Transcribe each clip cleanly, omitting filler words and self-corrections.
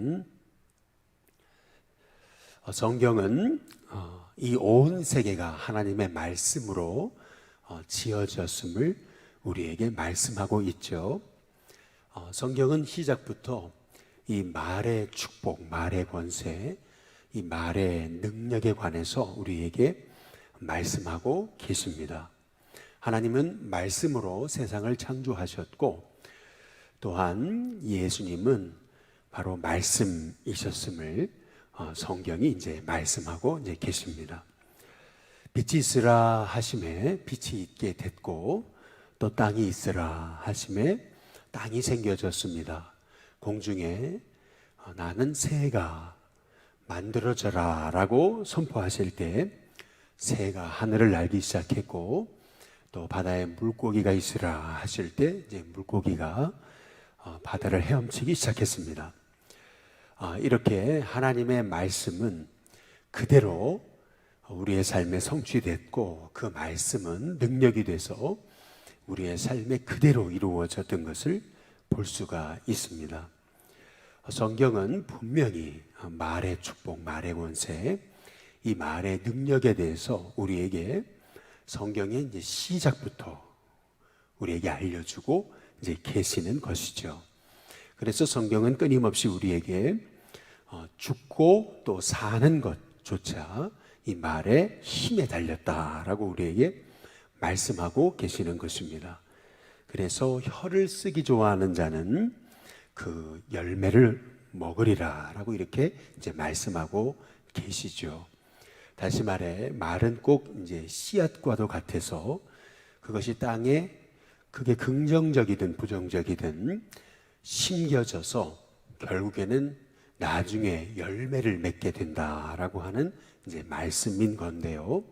아멘. 성경은 이 온 세계가 하나님의 말씀으로 지어졌음을 우리에게 말씀하고 있죠. 성경은 시작부터 이 말의 축복, 말의 권세, 이 말의 능력에 관해서 우리에게 말씀하고 계십니다. 하나님은 말씀으로 세상을 창조하셨고, 또한 예수님은 바로 말씀이셨음을 성경이 이제 말씀하고 이제 계십니다. 빛이 있으라 하심에 빛이 있게 됐고, 또 땅이 있으라 하심에 땅이 생겨졌습니다. 공중에 나는 새가 만들어져라 라고 선포하실 때 새가 하늘을 날기 시작했고, 또 바다에 물고기가 있으라 하실 때 이제 물고기가 바다를 헤엄치기 시작했습니다. 이렇게 하나님의 말씀은 그대로 우리의 삶에 성취됐고, 그 말씀은 능력이 돼서 우리의 삶에 그대로 이루어졌던 것을 볼 수가 있습니다. 성경은 분명히 말의 축복, 말의 권세, 이 말의 능력에 대해서 우리에게 성경의 이제 시작부터 우리에게 알려주고 이제 계시는 것이죠. 그래서 성경은 끊임없이 우리에게 죽고 또 사는 것조차 이 말의 힘에 달렸다라고 우리에게 말씀하고 계시는 것입니다. 그래서 혀를 쓰기 좋아하는 자는 그 열매를 먹으리라 라고 이렇게 이제 말씀하고 계시죠. 다시 말해, 말은 꼭 이제 씨앗과도 같아서 그것이 땅에 그게 긍정적이든 부정적이든 심겨져서 결국에는 나중에 열매를 맺게 된다라고 하는 이제 말씀인 건데요.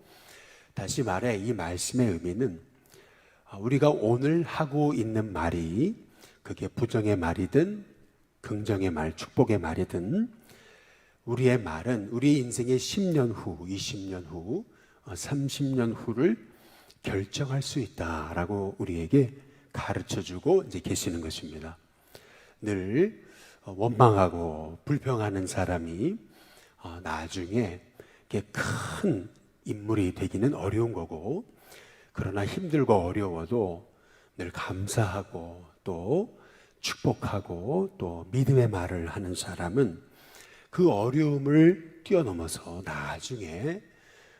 다시 말해, 이 말씀의 의미는 우리가 오늘 하고 있는 말이 그게 부정의 말이든 긍정의 말, 축복의 말이든 우리의 말은 우리 인생의 10년 후, 20년 후, 30년 후를 결정할 수 있다라고 우리에게 가르쳐주고 이제 계시는 것입니다. 늘 원망하고 불평하는 사람이 나중에 큰 인물이 되기는 어려운 거고, 그러나 힘들고 어려워도 늘 감사하고 또 축복하고 또 믿음의 말을 하는 사람은 그 어려움을 뛰어넘어서 나중에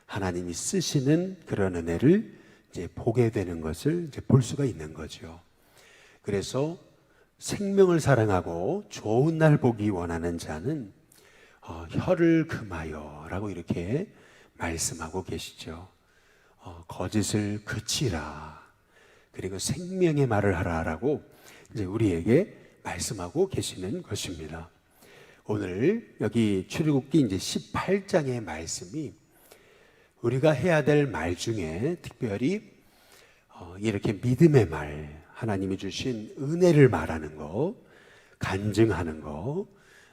하나님이 쓰시는 그런 은혜를 이제 보게 되는 것을 이제 볼 수가 있는 거죠. 그래서 생명을 사랑하고 좋은 날 보기 원하는 자는 혀를 금하여 라고 이렇게 말씀하고 계시죠. 거짓을 그치라, 그리고 생명의 말을 하라라고 이제 우리에게 말씀하고 계시는 것입니다. 오늘 여기 출애굽기 이제 18장의 말씀이 우리가 해야 될 말 중에 특별히 이렇게 믿음의 말, 하나님이 주신 은혜를 말하는 거, 간증하는 거,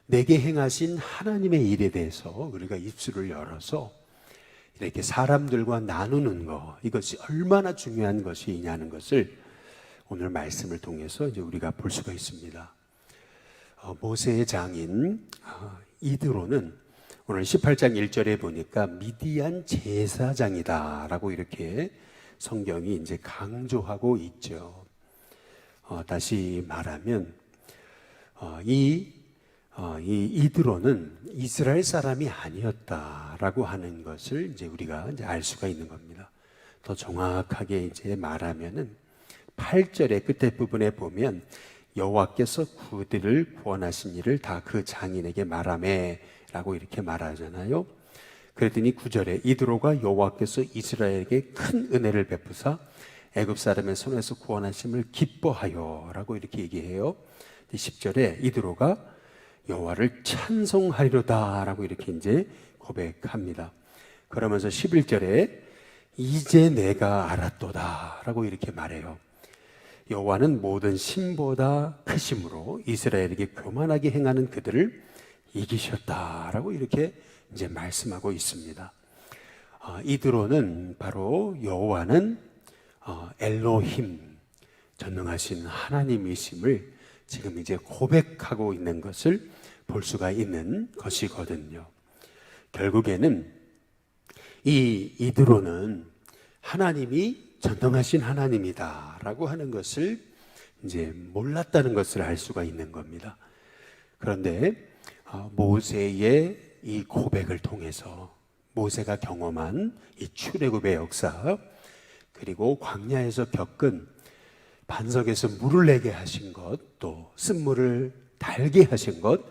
내게 행하신 하나님의 일에 대해서 우리가 입술을 열어서 이렇게 사람들과 나누는 거, 이것이 얼마나 중요한 것이냐는 것을 오늘 말씀을 통해서 이제 우리가 볼 수가 있습니다. 모세의 장인 이드로는 오늘 18장 1절에 보니까 미디안 제사장이다 라고 이렇게 성경이 이제 강조하고 있죠. 다시 말하면 이 이드로는 이스라엘 사람이 아니었다라고 하는 것을 이제 우리가 이제 알 수가 있는 겁니다. 더 정확하게 이제 말하면은 8절의 끝에 부분에 보면 여호와께서 그들을 구원하신 일을 다 그 장인에게 말하매라고 이렇게 말하잖아요. 그랬더니 9절에 이드로가 여호와께서 이스라엘에게 큰 은혜를 베푸사 애굽 사람의 손에서 구원하심을 기뻐하여라고 이렇게 얘기해요. 10절에 이드로가 여호와를 찬송하리로다라고 이렇게 이제 고백합니다. 그러면서 11절에 이제 내가 알았도다라고 이렇게 말해요. 여호와는 모든 신보다 크심으로 이스라엘에게 교만하게 행하는 그들을 이기셨다라고 이렇게 이제 말씀하고 있습니다. 이드로는 바로 여호와는 엘로힘, 전능하신 하나님이심을 지금 이제 고백하고 있는 것을 볼 수가 있는 것이거든요. 결국에는 이 이드로는 하나님이 전능하신 하나님이다라고 하는 것을 이제 몰랐다는 것을 알 수가 있는 겁니다. 그런데 모세의 이 고백을 통해서 모세가 경험한 이 출애굽의 역사, 그리고 광야에서 겪은 반석에서 물을 내게 하신 것, 또 쓴물을 달게 하신 것,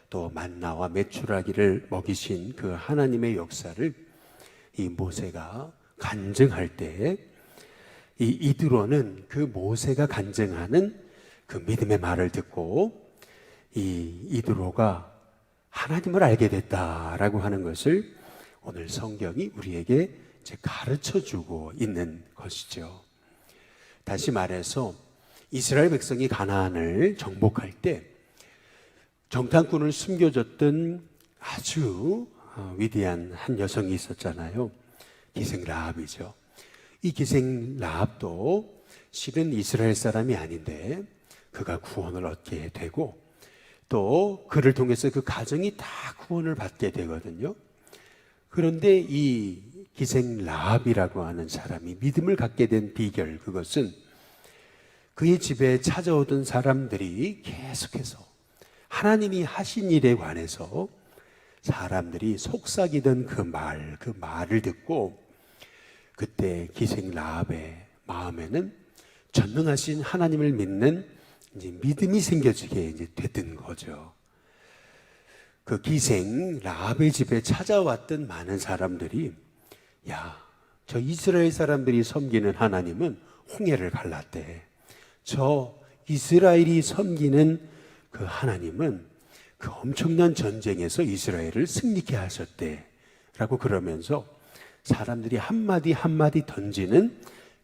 또 만나와 메추라기를 먹이신 그 하나님의 역사를 이 모세가 간증할 때, 이 이드로는 그 모세가 간증하는 그 믿음의 말을 듣고 이 이드로가 하나님을 알게 됐다라고 하는 것을 오늘 성경이 우리에게 이제 가르쳐 주고 있는 것이죠. 다시 말해서 이스라엘 백성이 가나안을 정복할 때 정탐꾼을 숨겨줬던 아주 위대한 한 여성이 있었잖아요. 기생 라합이죠. 이 기생 라합도 실은 이스라엘 사람이 아닌데 그가 구원을 얻게 되고 또 그를 통해서 그 가정이 다 구원을 받게 되거든요. 그런데 이 기생 라합이라고 하는 사람이 믿음을 갖게 된 비결, 그것은 그의 집에 찾아오던 사람들이 계속해서 하나님이 하신 일에 관해서 사람들이 속삭이던 그 말을 듣고 그때 기생 라합의 마음에는 전능하신 하나님을 믿는 이제 믿음이 생겨지게 이제 됐던 거죠. 그 기생 라합의 집에 찾아왔던 많은 사람들이, 야, 저 이스라엘 사람들이 섬기는 하나님은 홍해를 갈랐대. 저 이스라엘이 섬기는 그 하나님은 그 엄청난 전쟁에서 이스라엘을 승리케 하셨대. 라고 그러면서 사람들이 한마디 한마디 던지는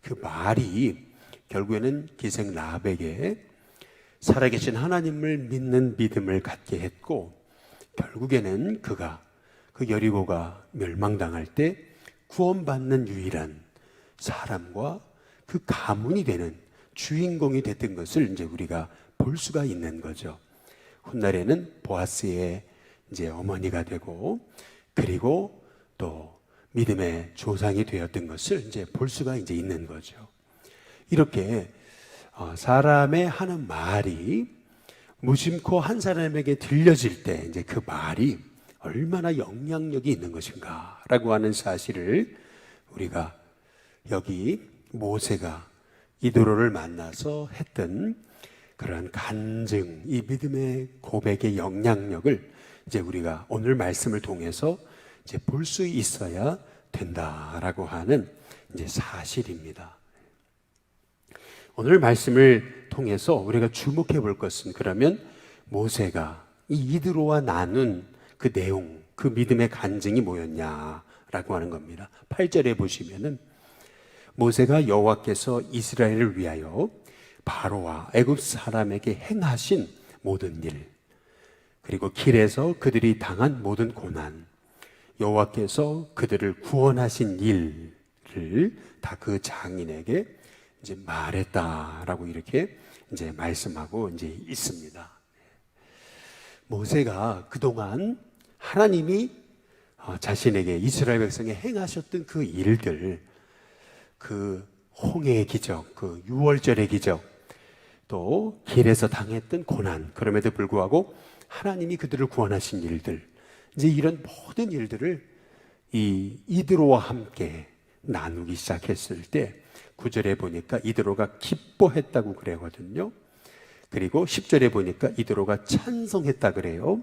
그 말이 결국에는 기생 라합에게 살아계신 하나님을 믿는 믿음을 갖게 했고, 결국에는 그가 그 여리고가 멸망당할 때 구원받는 유일한 사람과 그 가문이 되는 주인공이 됐던 것을 이제 우리가 볼 수가 있는 거죠. 훗날에는 보아스의 이제 어머니가 되고, 그리고 또 믿음의 조상이 되었던 것을 이제 볼 수가 이제 있는 거죠. 이렇게 사람의 하는 말이 무심코 한 사람에게 들려질 때 이제 그 말이 얼마나 영향력이 있는 것인가라고 하는 사실을 우리가 여기 모세가 이드로를 만나서 했던 그런 간증, 이 믿음의 고백의 영향력을 이제 우리가 오늘 말씀을 통해서 이제 볼 수 있어야 된다라고 하는 이제 사실입니다. 오늘 말씀을 통해서 우리가 주목해 볼 것은, 그러면 모세가 이 이드로와 나눈 그 내용, 그 믿음의 간증이 뭐였냐라고 하는 겁니다. 8절에 보시면은 모세가 여호와께서 이스라엘을 위하여 바로와 애굽 사람에게 행하신 모든 일, 그리고 길에서 그들이 당한 모든 고난, 여호와께서 그들을 구원하신 일을 다 그 장인에게 이제 말했다라고 이렇게 이제 말씀하고 이제 있습니다. 모세가 그동안 하나님이 자신에게 이스라엘 백성에 행하셨던 그 일들, 그 홍해의 기적, 그 유월절의 기적, 또 길에서 당했던 고난, 그럼에도 불구하고 하나님이 그들을 구원하신 일들, 이제 이런 모든 일들을 이 이드로와 함께 나누기 시작했을 때 9절에 보니까 이드로가 기뻐했다고 그러거든요. 그리고 10절에 보니까 이드로가 찬송했다 그래요.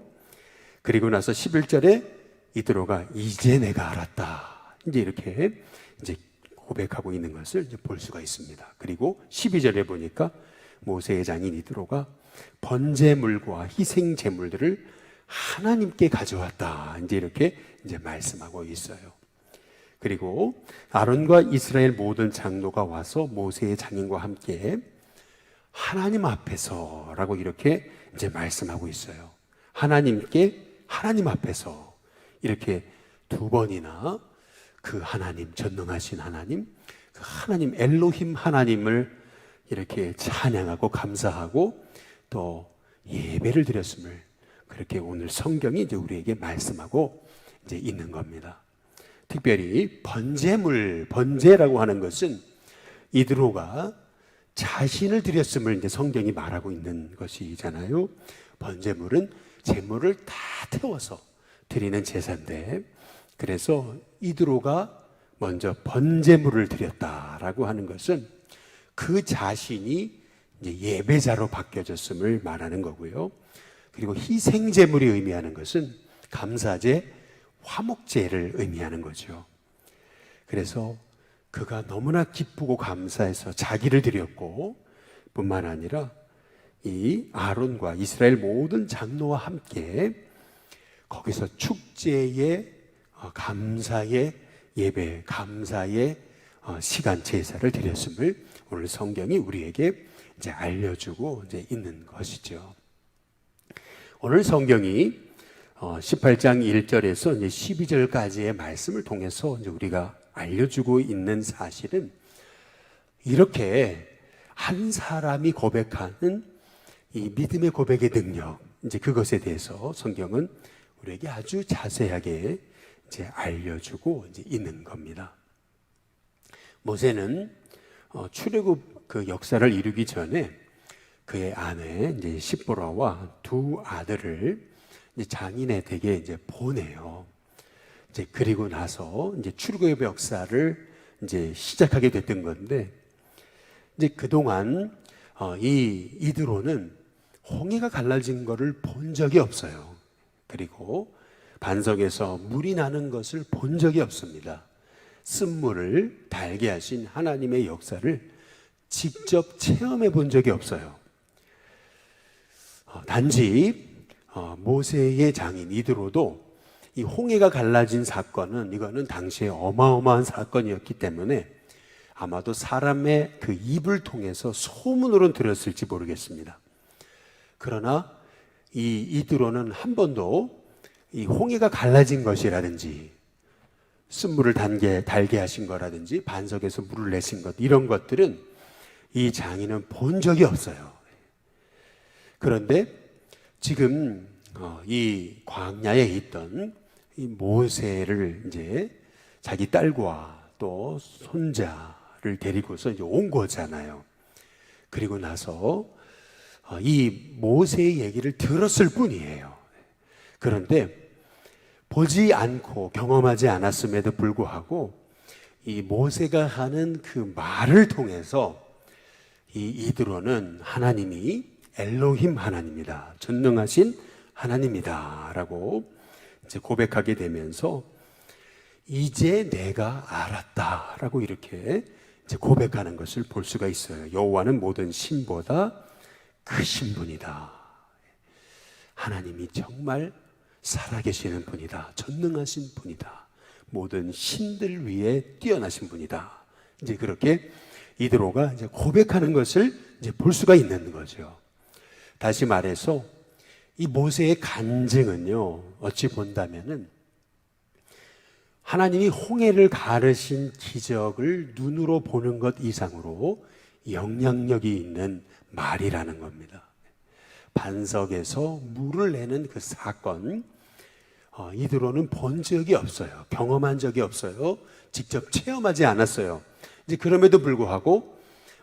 그리고 나서 11절에 이드로가 이제 내가 알았다, 이제 이렇게 이제 고백하고 있는 것을 이제 볼 수가 있습니다. 그리고 12절에 보니까 모세의 장인 이드로가 번제물과 희생 제물들을 하나님께 가져왔다, 이제 이렇게 이제 말씀하고 있어요. 그리고 아론과 이스라엘 모든 장로가 와서 모세의 장인과 함께 하나님 앞에서라고 이렇게 이제 말씀하고 있어요. 하나님 앞에서 이렇게 두 번이나 그 하나님, 전능하신 하나님, 그 하나님 엘로힘 하나님을 이렇게 찬양하고 감사하고 또 예배를 드렸음을, 그렇게 오늘 성경이 이제 우리에게 말씀하고 이제 있는 겁니다. 특별히 번제라고 하는 것은 이드로가 자신을 드렸음을 이제 성경이 말하고 있는 것이잖아요. 번제물은 제물을 다 태워서 드리는 제사인데, 그래서 이드로가 먼저 번제물을 드렸다라고 하는 것은 그 자신이 이제 예배자로 바뀌어졌음을 말하는 거고요. 그리고 희생제물이 의미하는 것은 감사제, 화목제를 의미하는 거죠. 그래서 그가 너무나 기쁘고 감사해서 자기를 드렸고, 뿐만 아니라 이 아론과 이스라엘 모든 장로와 함께 거기서 축제의 감사의 예배, 감사의 시간 제사를 드렸음을 오늘 성경이 우리에게 이제 알려주고 이제 있는 것이죠. 오늘 성경이 18장 1절에서 이제 12절까지의 말씀을 통해서 이제 우리가 알려주고 있는 사실은, 이렇게 한 사람이 고백하는 이 믿음의 고백의 능력, 이제 그것에 대해서 성경은 우리에게 아주 자세하게 이제 알려주고 이제 있는 겁니다. 모세는 출애굽 그 역사를 이루기 전에 그의 아내 이제 십보라와 두 아들을 이제 장인의 댁에 이제 보내요. 이제 그리고 나서 이제 출애굽의 역사를 이제 시작하게 됐던 건데, 이제 그동안 이드로는 홍해가 갈라진 것을 본 적이 없어요. 그리고 반석에서 물이 나는 것을 본 적이 없습니다. 쓴물을 달게 하신 하나님의 역사를 직접 체험해 본 적이 없어요. 단지 모세의 장인 이드로도 이 홍해가 갈라진 사건은, 이거는 당시에 어마어마한 사건이었기 때문에 아마도 사람의 그 입을 통해서 소문으로는 들었을지 모르겠습니다. 그러나 이 이드로는 한 번도 이 홍해가 갈라진 것이라든지 쓴물을 달게 하신 거라든지 반석에서 물을 내신 것, 이런 것들은 이 장인은 본 적이 없어요. 그런데 지금 이 광야에 있던 이 모세를 이제 자기 딸과 또 손자를 데리고서 이제 온 거잖아요. 그리고 나서 이 모세의 얘기를 들었을 뿐이에요. 그런데 보지 않고 경험하지 않았음에도 불구하고 이 모세가 하는 그 말을 통해서 이 이드로는 하나님이 엘로힘 하나님이다, 전능하신 하나님이다 라고 이제 고백하게 되면서 이제 내가 알았다 라고 이렇게 이제 고백하는 것을 볼 수가 있어요. 여호와는 모든 신보다 크신 분이다. 하나님이 정말 살아계시는 분이다. 전능하신 분이다. 모든 신들 위에 뛰어나신 분이다. 이제 그렇게 이드로가 이제 고백하는 것을 이제 볼 수가 있는 거죠. 다시 말해서 이 모세의 간증은요, 어찌 본다면은 하나님이 홍해를 가르신 기적을 눈으로 보는 것 이상으로 영향력이 있는 말이라는 겁니다. 반석에서 물을 내는 그 사건, 이드로는 본 적이 없어요. 경험한 적이 없어요. 직접 체험하지 않았어요. 이제 그럼에도 불구하고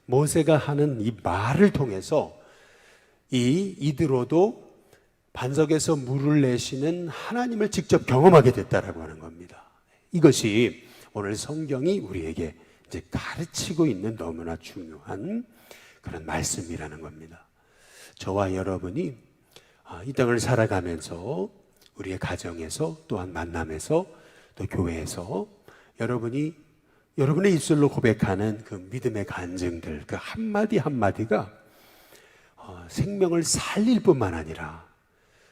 모세가 하는 이 말을 통해서 이 이드로도 반석에서 물을 내시는 하나님을 직접 경험하게 됐다라고 하는 겁니다. 이것이 오늘 성경이 우리에게 이제 가르치고 있는 너무나 중요한 그런 말씀이라는 겁니다. 저와 여러분이 이 땅을 살아가면서 우리의 가정에서, 또한 만남에서, 또 교회에서 여러분이 여러분의 입술로 고백하는 그 믿음의 간증들, 그 한마디 한마디가 생명을 살릴 뿐만 아니라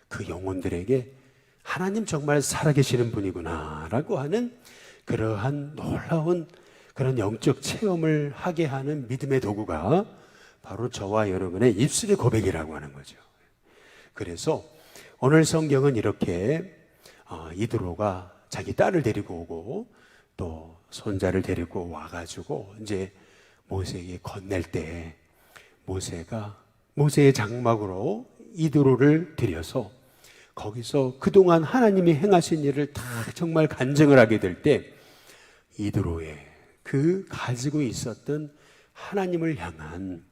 그 영혼들에게 하나님 정말 살아계시는 분이구나 라고 하는 그러한 놀라운 그런 영적 체험을 하게 하는 믿음의 도구가 바로 저와 여러분의 입술의 고백이라고 하는 거죠. 그래서 오늘 성경은 이렇게 이드로가 자기 딸을 데리고 오고 또 손자를 데리고 와가지고 이제 모세에게 건넬 때 모세가 모세의 장막으로 이드로를 들여서 거기서 그동안 하나님이 행하신 일을 다 정말 간증을 하게 될 때 이드로의 그 가지고 있었던 하나님을 향한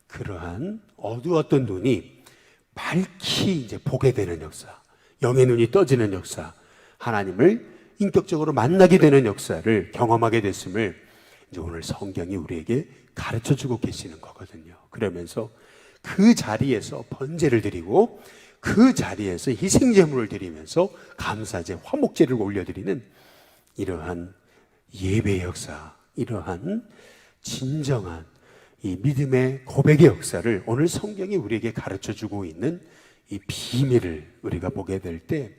그러한 어두웠던 눈이 밝히 이제 보게 되는 역사, 영의 눈이 떠지는 역사, 하나님을 인격적으로 만나게 되는 역사를 경험하게 됐음을 이제 오늘 성경이 우리에게 가르쳐 주고 계시는 거거든요. 그러면서 그 자리에서 번제를 드리고 그 자리에서 희생제물을 드리면서 감사제, 화목제를 올려드리는 이러한 예배의 역사, 이러한 진정한 이 믿음의 고백의 역사를 오늘 성경이 우리에게 가르쳐 주고 있는 이 비밀을 우리가 보게 될 때,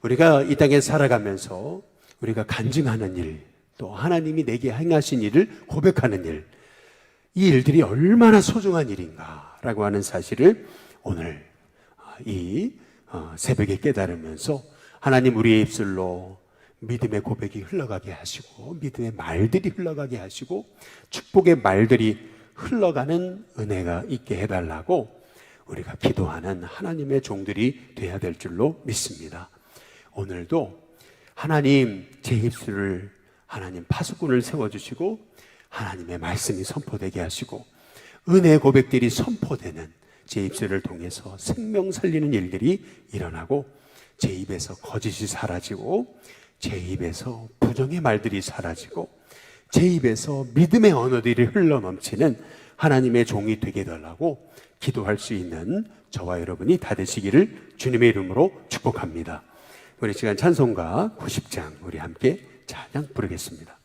우리가 이 땅에 살아가면서 우리가 간증하는 일, 또 하나님이 내게 행하신 일을 고백하는 일, 이 일들이 얼마나 소중한 일인가라고 하는 사실을 오늘 이 새벽에 깨달으면서 하나님 우리의 입술로 믿음의 고백이 흘러가게 하시고 믿음의 말들이 흘러가게 하시고 축복의 말들이 흘러가는 은혜가 있게 해달라고 우리가 기도하는 하나님의 종들이 되어야 될 줄로 믿습니다. 오늘도 하나님 제 입술을 하나님 파수꾼을 세워주시고 하나님의 말씀이 선포되게 하시고 은혜의 고백들이 선포되는 제 입술을 통해서 생명 살리는 일들이 일어나고 제 입에서 거짓이 사라지고 제 입에서 부정의 말들이 사라지고 제 입에서 믿음의 언어들이 흘러넘치는 하나님의 종이 되게 해달라고 기도할 수 있는 저와 여러분이 다 되시기를 주님의 이름으로 축복합니다. 우리 시간 찬송가 90장 우리 함께 찬양 부르겠습니다.